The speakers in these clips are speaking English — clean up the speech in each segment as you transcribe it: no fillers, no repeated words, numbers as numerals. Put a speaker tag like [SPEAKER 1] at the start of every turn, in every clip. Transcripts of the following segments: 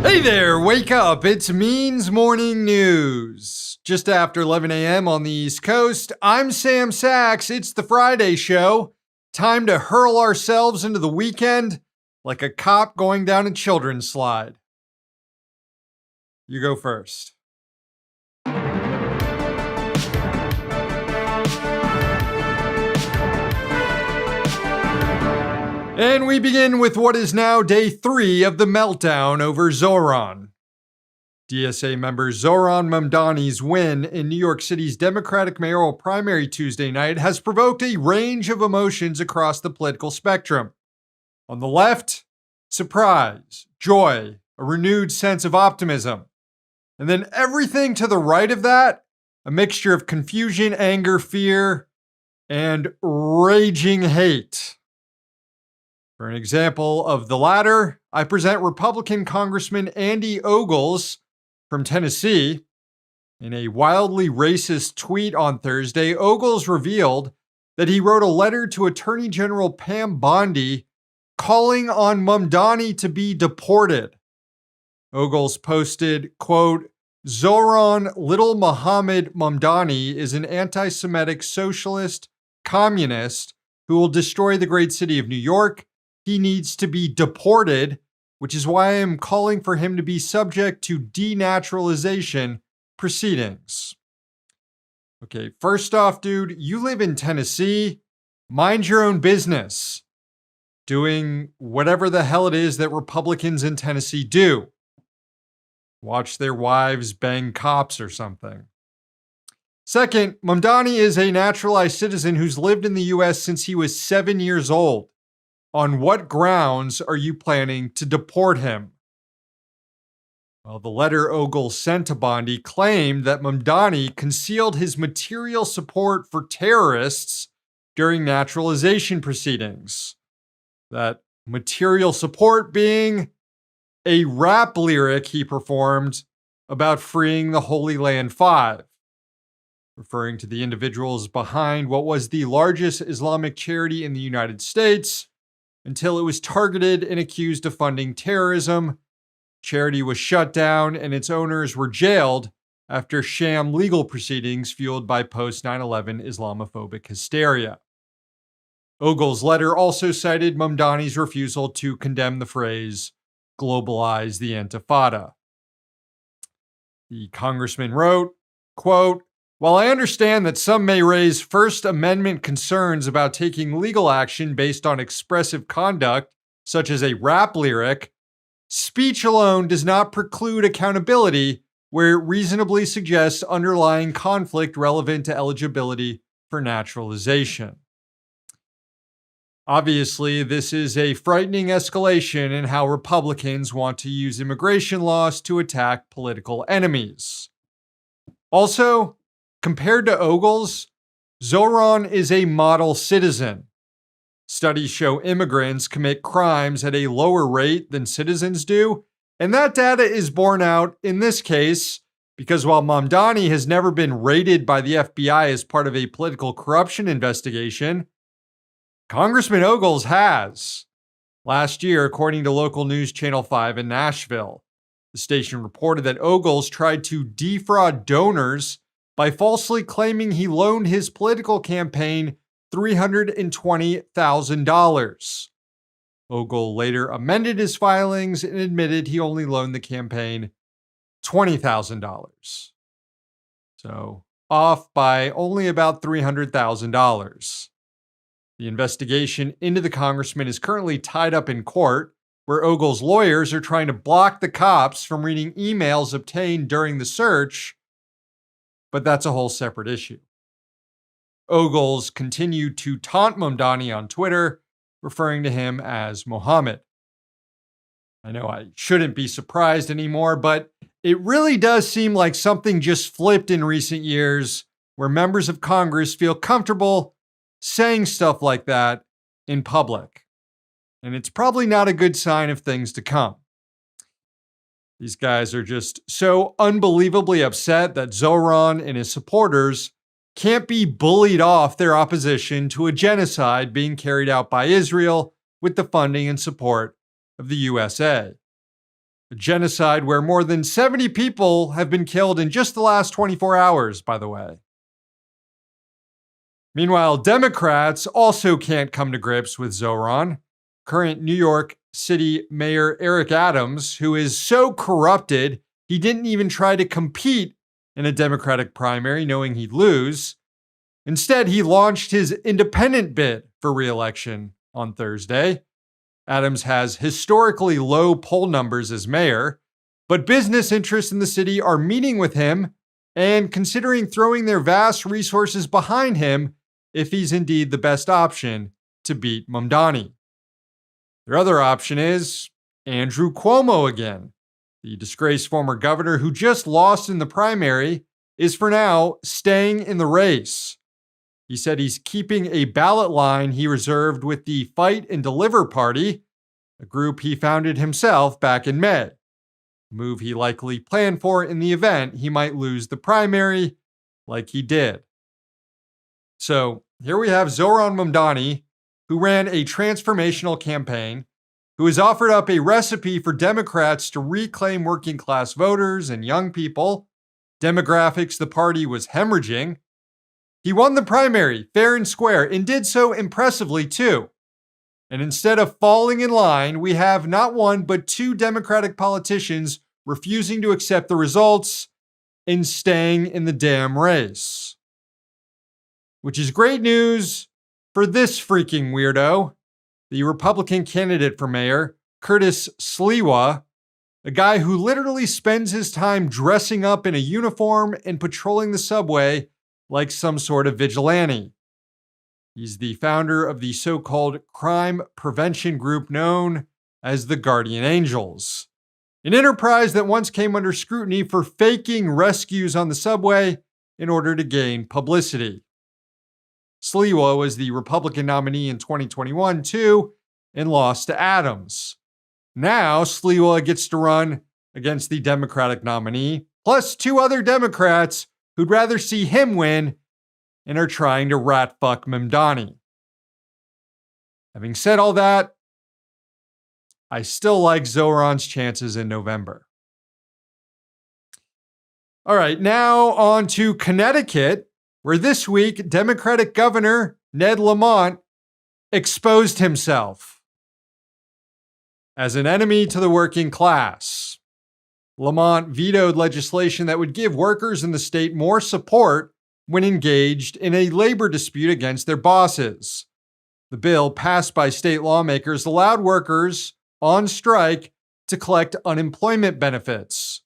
[SPEAKER 1] Hey there, wake up. It's Means Morning News. Just after 11 a.m. on the East Coast, I'm Sam Sachs. It's the Friday show. Time to hurl ourselves into the weekend like a cop going down a children's slide. You go first. And we begin with what is now day 3 of the meltdown over Zohran. DSA member Zohran Mamdani's win in New York City's Democratic mayoral primary Tuesday night has provoked a range of emotions across the political spectrum. On the left, surprise, joy, a renewed sense of optimism. And then everything to the right of that, a mixture of confusion, anger, fear, and raging hate. For an example of the latter, I present Republican Congressman Andy Ogles from Tennessee. In a wildly racist tweet on Thursday, Ogles revealed that he wrote a letter to Attorney General Pam Bondi calling on Mamdani to be deported. Ogles posted, quote, "Zohran Little Muhammad Mamdani is an anti-Semitic socialist communist who will destroy the great city of New York. He needs to be deported, which is why I am calling for him to be subject to denaturalization proceedings." Okay, first off, dude, you live in Tennessee. Mind your own business. Doing whatever the hell it is that Republicans in Tennessee do. Watch their wives bang cops or something. Second, Mamdani is a naturalized citizen who's lived in the U.S. since he was 7 years old. On what grounds are you planning to deport him? Well, the letter Ogles sent to Bondi claimed that Mamdani concealed his material support for terrorists during naturalization proceedings. That material support being a rap lyric he performed about freeing the Holy Land Five, referring to the individuals behind what was the largest Islamic charity in the United States until it was targeted and accused of funding terrorism. Charity was shut down and its owners were jailed after sham legal proceedings fueled by post-9/11 Islamophobic hysteria. Ogles' letter also cited Mamdani's refusal to condemn the phrase, "globalize the Intifada." The congressman wrote, quote, "While I understand that some may raise First Amendment concerns about taking legal action based on expressive conduct, such as a rap lyric, speech alone does not preclude accountability where it reasonably suggests underlying conflict relevant to eligibility for naturalization." Obviously, this is a frightening escalation in how Republicans want to use immigration laws to attack political enemies. Also, compared to Ogles, Zohran is a model citizen. Studies show immigrants commit crimes at a lower rate than citizens do, and that data is borne out in this case because while Mamdani has never been raided by the FBI as part of a political corruption investigation, Congressman Ogles has. Last year, according to local news Channel 5 in Nashville, the station reported that Ogles tried to defraud donors by falsely claiming he loaned his political campaign $320,000. Ogles later amended his filings and admitted he only loaned the campaign $20,000. So, off by only about $300,000. The investigation into the congressman is currently tied up in court, where Ogles' lawyers are trying to block the cops from reading emails obtained during the search, but that's a whole separate issue. Ogles continued to taunt Mamdani on Twitter, referring to him as Mohammed. I know I shouldn't be surprised anymore, but it really does seem like something just flipped in recent years, where members of Congress feel comfortable saying stuff like that in public. And it's probably not a good sign of things to come. These guys are just so unbelievably upset that Zohran and his supporters can't be bullied off their opposition to a genocide being carried out by Israel with the funding and support of the USA. A genocide where more than 70 people have been killed in just the last 24 hours, by the way. Meanwhile, Democrats also can't come to grips with Zoran. Current New York City Mayor Eric Adams, who is so corrupted, he didn't even try to compete in a Democratic primary, knowing he'd lose. Instead, he launched his independent bid for re-election on Thursday. Adams has historically low poll numbers as mayor, but business interests in the city are meeting with him and considering throwing their vast resources behind him if he's indeed the best option to beat Mamdani. Their other option is Andrew Cuomo again. The disgraced former governor who just lost in the primary is for now staying in the race. He said he's keeping a ballot line he reserved with the Fight and Deliver Party, a group he founded himself back in May. A move he likely planned for in the event he might lose the primary like he did. So here we have Zoran Mamdani, who ran a transformational campaign, who has offered up a recipe for Democrats to reclaim working class voters and young people, demographics the party was hemorrhaging. He won the primary fair and square and did so impressively too. And instead of falling in line, we have not one but two Democratic politicians refusing to accept the results and staying in the damn race. Which is great news for this freaking weirdo, the Republican candidate for mayor, Curtis Sliwa, a guy who literally spends his time dressing up in a uniform and patrolling the subway like some sort of vigilante. He's the founder of the so-called crime prevention group known as the Guardian Angels, an enterprise that once came under scrutiny for faking rescues on the subway in order to gain publicity. Sliwa was the Republican nominee in 2021 too and lost to Adams. Now Sliwa gets to run against the Democratic nominee, plus two other Democrats who'd rather see him win and are trying to rat fuck Mamdani. Having said all that, I still like Zoran's chances in November. All right, now on to Connecticut, where this week Democratic Governor Ned Lamont exposed himself as an enemy to the working class. Lamont vetoed legislation that would give workers in the state more support when engaged in a labor dispute against their bosses. The bill, passed by state lawmakers, allowed workers on strike to collect unemployment benefits.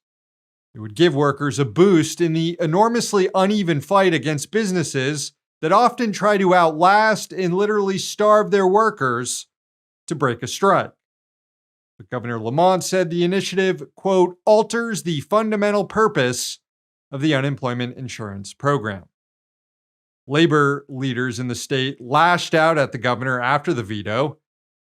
[SPEAKER 1] It would give workers a boost in the enormously uneven fight against businesses that often try to outlast and literally starve their workers to break a strike. But Governor Lamont said the initiative, quote, alters the fundamental purpose of the unemployment insurance program. Labor leaders in the state lashed out at the governor after the veto.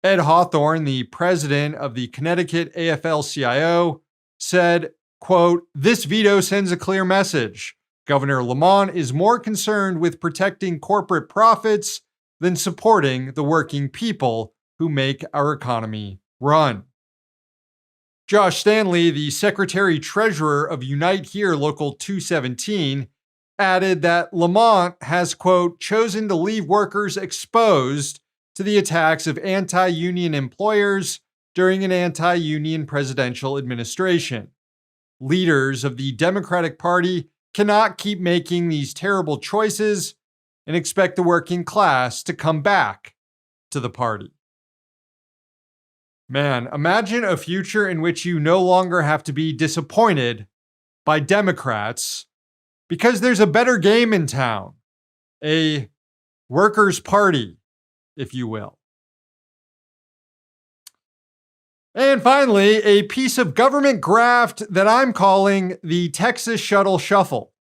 [SPEAKER 1] Ed Hawthorne, the president of the Connecticut AFL-CIO, said, quote, this veto sends a clear message. Governor Lamont is more concerned with protecting corporate profits than supporting the working people who make our economy run. Josh Stanley, the Secretary-Treasurer of Unite Here Local 217, added that Lamont has, quote, chosen to leave workers exposed to the attacks of anti-union employers during an anti-union presidential administration. Leaders of the Democratic Party cannot keep making these terrible choices and expect the working class to come back to the party. Man, imagine a future in which you no longer have to be disappointed by Democrats because there's a better game in town. A workers' party, if you will. And finally, a piece of government graft that I'm calling the Texas Shuttle Shuffle.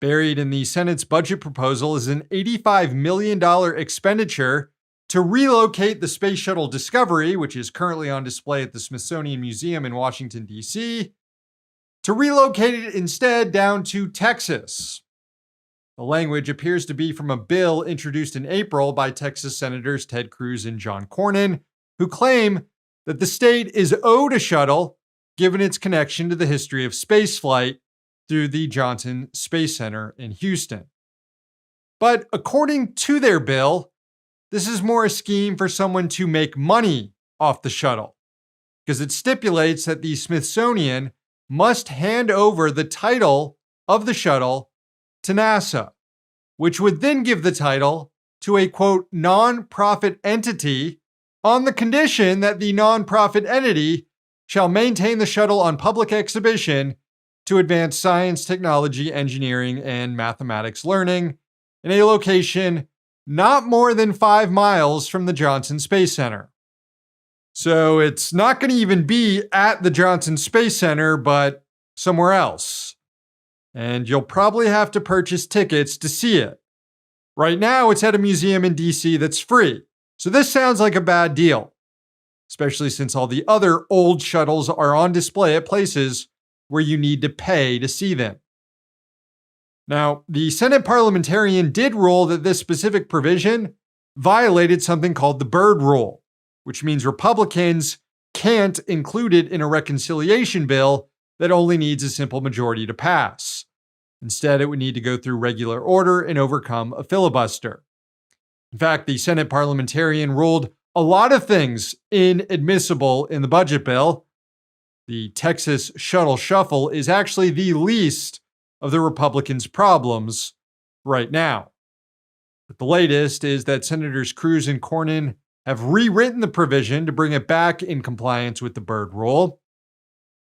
[SPEAKER 1] Buried in the Senate's budget proposal is an $85 million expenditure to relocate the Space Shuttle Discovery, which is currently on display at the Smithsonian Museum in Washington, D.C., to relocate it instead down to Texas. The language appears to be from a bill introduced in April by Texas Senators Ted Cruz and John Cornyn, who claim that the state is owed a shuttle given its connection to the history of spaceflight through the Johnson Space Center in Houston. But according to their bill, this is more a scheme for someone to make money off the shuttle, because it stipulates that the Smithsonian must hand over the title of the shuttle to NASA, which would then give the title to a, quote, non-profit entity on the condition that the non-profit entity shall maintain the shuttle on public exhibition to advance science, technology, engineering, and mathematics learning in a location not more than 5 miles from the Johnson Space Center. So it's not going to even be at the Johnson Space Center, but somewhere else. And you'll probably have to purchase tickets to see it. Right now, it's at a museum in DC that's free. So this sounds like a bad deal, especially since all the other old shuttles are on display at places where you need to pay to see them. Now, the Senate parliamentarian did rule that this specific provision violated something called the Byrd Rule, which means Republicans can't include it in a reconciliation bill that only needs a simple majority to pass. Instead, it would need to go through regular order and overcome a filibuster. In fact, the Senate parliamentarian ruled a lot of things inadmissible in the budget bill. The Texas Shuttle Shuffle is actually the least of the Republicans' problems right now. But the latest is that Senators Cruz and Cornyn have rewritten the provision to bring it back in compliance with the Byrd Rule.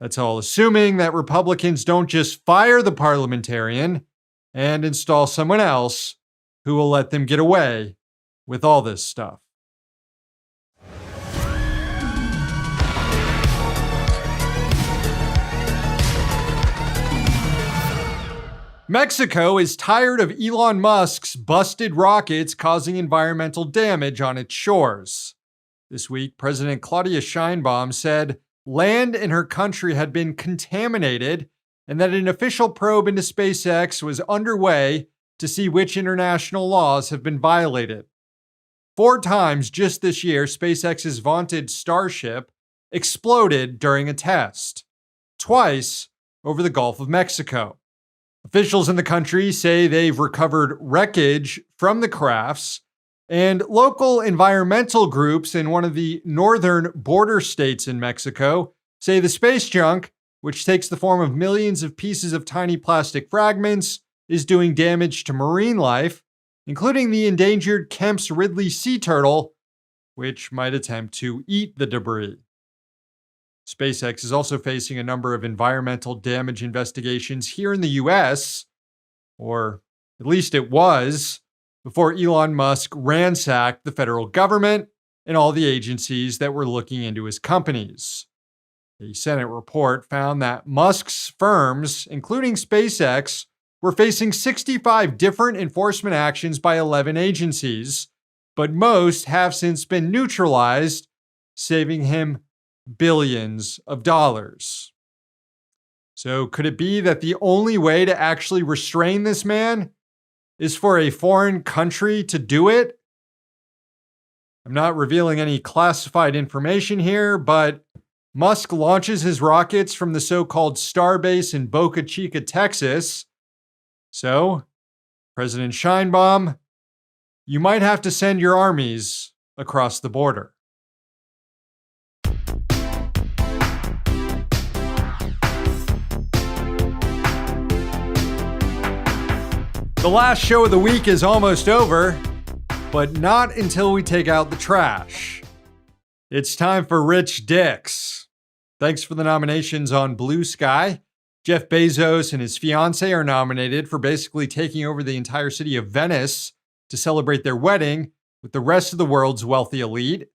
[SPEAKER 1] That's all assuming that Republicans don't just fire the parliamentarian and install someone else who will let them get away with all this stuff. Mexico is tired of Elon Musk's busted rockets causing environmental damage on its shores. This week, President Claudia Sheinbaum said land in her country had been contaminated and that an official probe into SpaceX was underway to see which international laws have been violated. 4 times just this year, SpaceX's vaunted Starship exploded during a test, twice over the Gulf of Mexico. Officials in the country say they've recovered wreckage from the crafts, and local environmental groups in one of the northern border states in Mexico say the space junk, which takes the form of millions of pieces of tiny plastic fragments, is doing damage to marine life, including the endangered Kemp's Ridley sea turtle, which might attempt to eat the debris. SpaceX is also facing a number of environmental damage investigations here in the US, or at least it was, before Elon Musk ransacked the federal government and all the agencies that were looking into his companies. A Senate report found that Musk's firms, including SpaceX, were facing 65 different enforcement actions by 11 agencies, but most have since been neutralized, saving him billions of dollars. So could it be that the only way to actually restrain this man is for a foreign country to do it? I'm not revealing any classified information here, but Musk launches his rockets from the so-called Starbase in Boca Chica, Texas. So, President Sheinbaum, you might have to send your armies across the border. The last show of the week is almost over, but not until we take out the trash. It's time for Rich Dicks. Thanks for the nominations on Blue Sky. Jeff Bezos and his fiancée are nominated for basically taking over the entire city of Venice to celebrate their wedding with the rest of the world's wealthy elite.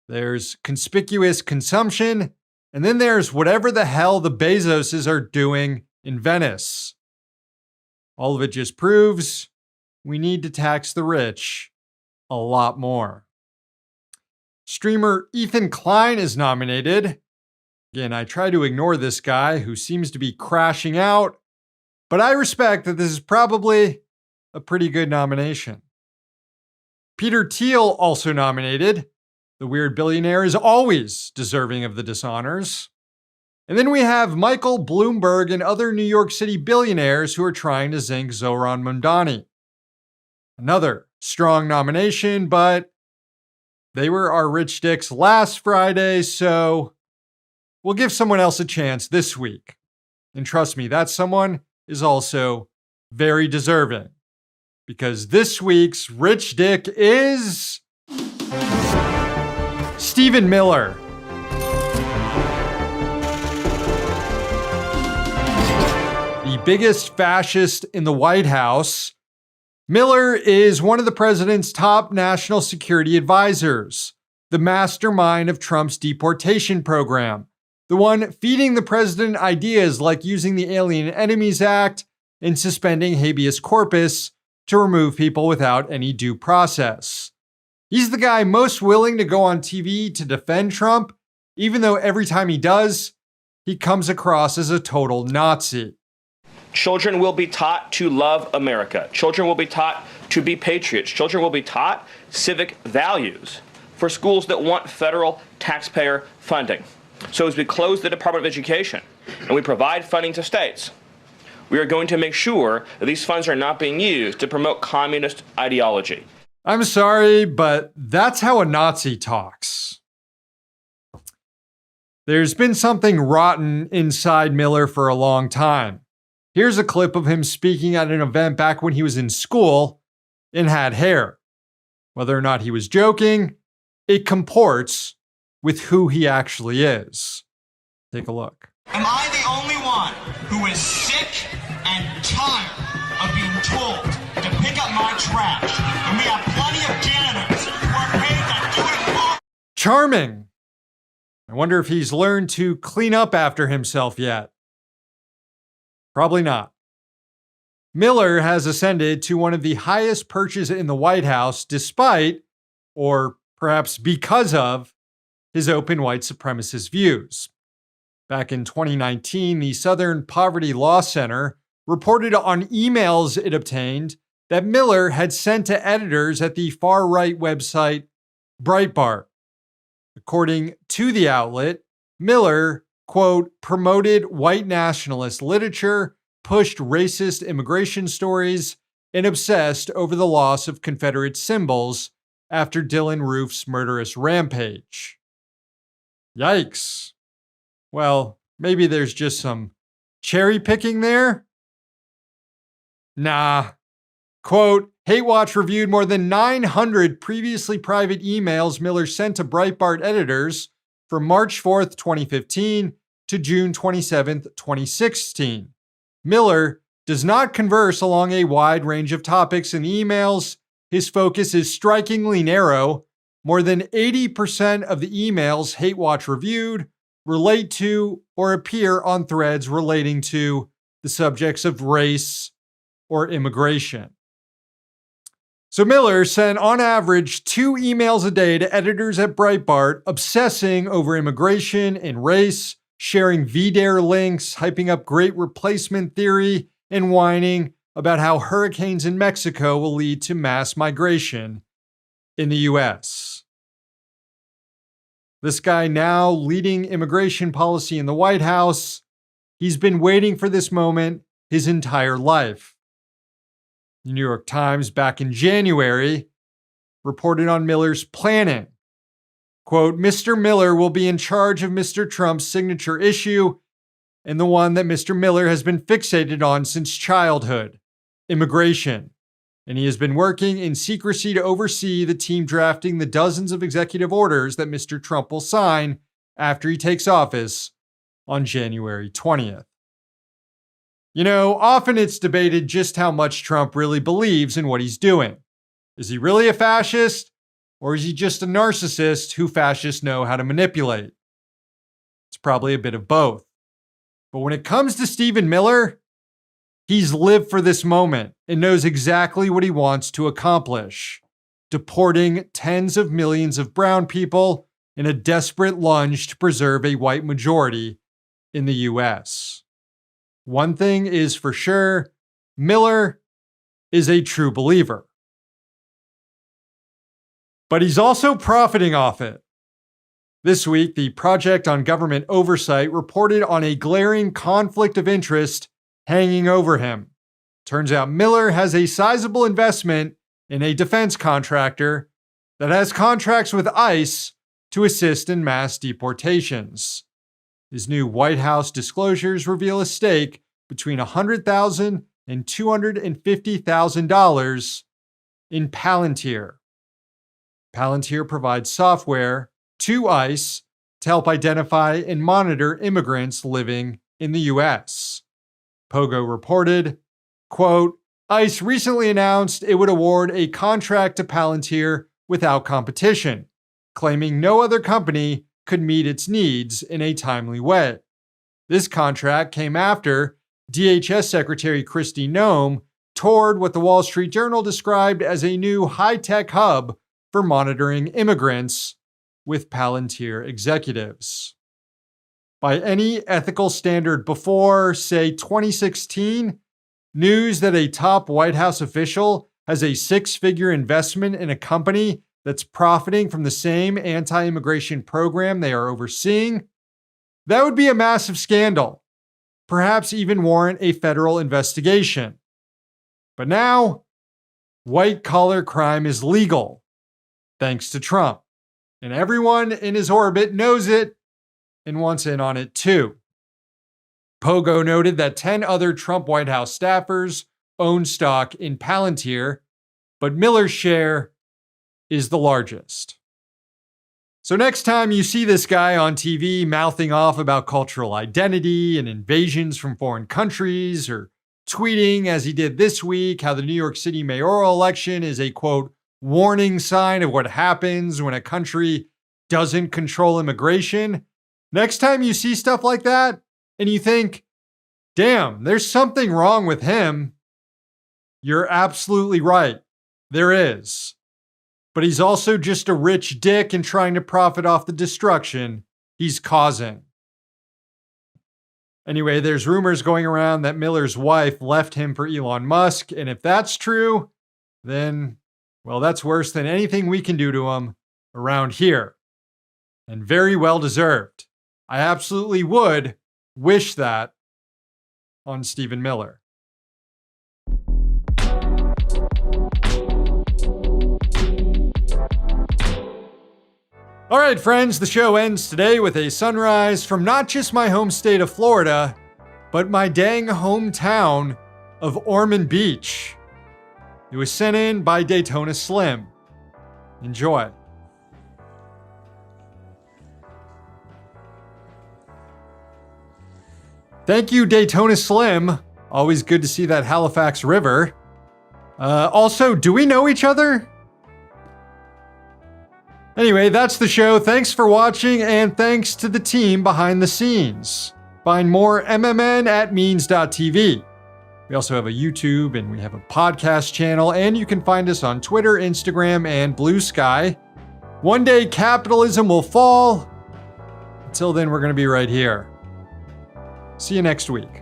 [SPEAKER 1] There's conspicuous consumption, and then there's whatever the hell the Bezoses are doing in Venice. All of it just proves we need to tax the rich a lot more. Streamer Ethan Klein is nominated. Again, I try to ignore this guy who seems to be crashing out, but I respect that this is probably a pretty good nomination. Peter Thiel also nominated. The weird billionaire is always deserving of the dishonors. And then we have Michael Bloomberg and other New York City billionaires who are trying to zinc Zohran Mamdani. Another strong nomination, but they were our rich dicks last Friday, so we'll give someone else a chance this week. And trust me, that someone is also very deserving. Because this week's rich dick is Stephen Miller. The biggest fascist in the White House, Miller is one of the president's top national security advisors, the mastermind of Trump's deportation program, the one feeding the president ideas like using the Alien Enemies Act and suspending habeas corpus to remove people without any due process. He's the guy most willing to go on TV to defend Trump, even though every time he does, he comes across as a total Nazi.
[SPEAKER 2] Children will be taught to love America. Children will be taught to be patriots. Children will be taught civic values for schools that want federal taxpayer funding. So as we close the Department of Education and we provide funding to states, we are going to make sure that these funds are not being used to promote communist ideology.
[SPEAKER 1] I'm sorry, but that's how a Nazi talks. There's been something rotten inside Miller for a long time. Here's a clip of him speaking at an event back when he was in school and had hair. Whether or not he was joking, it comports with who he actually is. Take a look.
[SPEAKER 3] Am I the only one who is sick and tired of being told to pick up my trash? And we have plenty of janitors who are paid to do it all.
[SPEAKER 1] Charming. I wonder if he's learned to clean up after himself yet. Probably not. Miller has ascended to one of the highest perches in the White House despite, or perhaps because of, his open white supremacist views. Back in 2019, the Southern Poverty Law Center reported on emails it obtained that Miller had sent to editors at the far-right website Breitbart. According to the outlet, Miller, quote, promoted white nationalist literature, pushed racist immigration stories, and obsessed over the loss of Confederate symbols after Dylann Roof's murderous rampage. Yikes. Well, maybe there's just some cherry picking there? Nah. Quote, Hate Watch reviewed more than 900 previously private emails Miller sent to Breitbart editors from March 4th, 2015 to June 27th, 2016. Miller does not converse along a wide range of topics in the emails. His focus is strikingly narrow. More than 80% of the emails Hate Watch reviewed relate to or appear on threads relating to the subjects of race or immigration. So Miller sent on average 2 emails a day to editors at Breitbart, obsessing over immigration and race, sharing VDARE links, hyping up great replacement theory, and whining about how hurricanes in Mexico will lead to mass migration in the US. This guy now leading immigration policy in the White House, he's been waiting for this moment his entire life. The New York Times back in January reported on Miller's planning. Quote, Mr. Miller will be in charge of Mr. Trump's signature issue and the one that Mr. Miller has been fixated on since childhood, immigration. And he has been working in secrecy to oversee the team drafting the dozens of executive orders that Mr. Trump will sign after he takes office on January 20th. You know, often it's debated just how much Trump really believes in what he's doing. Is he really a fascist, or is he just a narcissist who fascists know how to manipulate? It's probably a bit of both. But when it comes to Stephen Miller, he's lived for this moment and knows exactly what he wants to accomplish: deporting tens of millions of brown people in a desperate lunge to preserve a white majority in the US. One thing is for sure, Miller is a true believer. But he's also profiting off it. This week, the Project on Government Oversight reported on a glaring conflict of interest hanging over him. Turns out Miller has a sizable investment in a defense contractor that has contracts with ICE to assist in mass deportations. His new White House disclosures reveal a stake between $100,000 and $250,000 in Palantir. Palantir provides software to ICE to help identify and monitor immigrants living in the U.S. Pogo reported, quote, ICE recently announced it would award a contract to Palantir without competition, claiming no other company could meet its needs in a timely way. This contract came after DHS Secretary Kristi Noem toured what the Wall Street Journal described as a new high-tech hub for monitoring immigrants with Palantir executives. By any ethical standard before, say, 2016, news that a top White House official has a six-figure investment in a company that's profiting from the same anti-immigration program they are overseeing, that would be a massive scandal, perhaps even warrant a federal investigation. But now, white-collar crime is legal, thanks to Trump. And everyone in his orbit knows it and wants in on it too. Pogo noted that 10 other Trump White House staffers own stock in Palantir, but Miller's share is the largest. So next time you see this guy on TV mouthing off about cultural identity and invasions from foreign countries, or tweeting, as he did this week, how the New York City mayoral election is a, quote, warning sign of what happens when a country doesn't control immigration, next time you see stuff like that, and you think, damn, there's something wrong with him, you're absolutely right. There is. But he's also just a rich dick and trying to profit off the destruction he's causing. Anyway, there's rumors going around that Miller's wife left him for Elon Musk, and if that's true, then, well, that's worse than anything we can do to him around here. And very well deserved. I absolutely would wish that on Stephen Miller. All right, friends, the show ends today with a sunrise from not just my home state of Florida, but my dang hometown of Ormond Beach. It was sent in by Daytona Slim. Enjoy. Thank you, Daytona Slim. Always good to see that Halifax River. Also, do we know each other? Anyway, that's the show. Thanks for watching, and thanks to the team behind the scenes. Find more MMN at means.tv. We also have a YouTube, and we have a podcast channel, and you can find us on Twitter, Instagram, and Blue Sky. One day, capitalism will fall. Until then, we're going to be right here. See you next week.